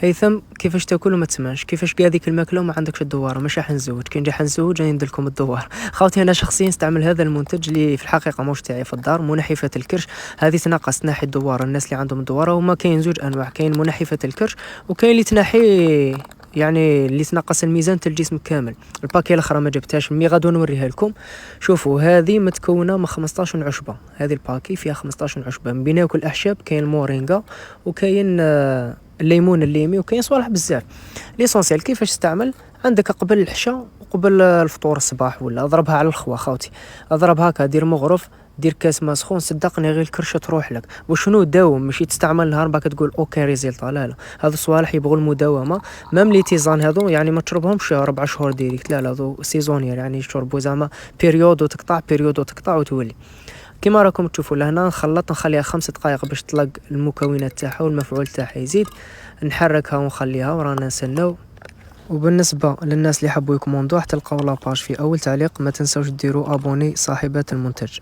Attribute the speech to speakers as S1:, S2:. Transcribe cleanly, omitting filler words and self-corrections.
S1: هيثم كيفاش تاكل وما تسمعش؟ كيفاش كاع ديك الماكله وما عندكش الدواره؟ مش راح نزوج، كي نجي حنزوج راني ندير لكم الدوار. خاوتي انا شخصيا نستعمل هذا المنتج اللي في الحقيقه موش تاعي في الدار، منحفه الكرش. هذه تنقص تنحي الدواره. الناس اللي عندهم الدواره هما كاين زوج انواع، كاين منحفه الكرش وكاين اللي تنحي، يعني اللي تنقص الميزان تاع الجسم كامل. الباكي الاخرى ما جبتهاش، مي غادو نوريها لكم. شوفوا هذه متكونه من 15 عشبه، هذه الباكي فيها 15 عشبه من بينها كل اعشاب. كاين المورينغا وكاين الليمون الليمي وكاين صوالح بزاف. ليسونسيال كيفاش تستعمل؟ عندك قبل العشاء وقبل الفطور الصباح، ولا اضربها على الخوا خاوتي، اضرب هكا، دير مغرف، دير كاس ما سخون، صدقني غير الكرشه تروح لك. وشنو داوم، ماشي تستعمل نهار باك تقول اوكي ريزلت، لا لا، هذو الصوالح يبغوا المداومه. ميم لي تيزان هذو يعني ما تشربهمش 4 شهور ديريكت، لا لا، هذو سيزونير، يعني يشربوا زعما بيريود وتقطع، بيريود وتقطع وتولي. كما راكم تشوفوا لهنا نخلط، نخليها 5 دقائق باش تطلق المكونات تاعها والمفعول تاعها يزيد، نحركها ونخليها ورانا نسناو. وبالنسبه للناس اللي حبوا يكوموندو تلقاو لاباج في اول تعليق، ما تنسوش ديروا ابوني صاحبات المنتج.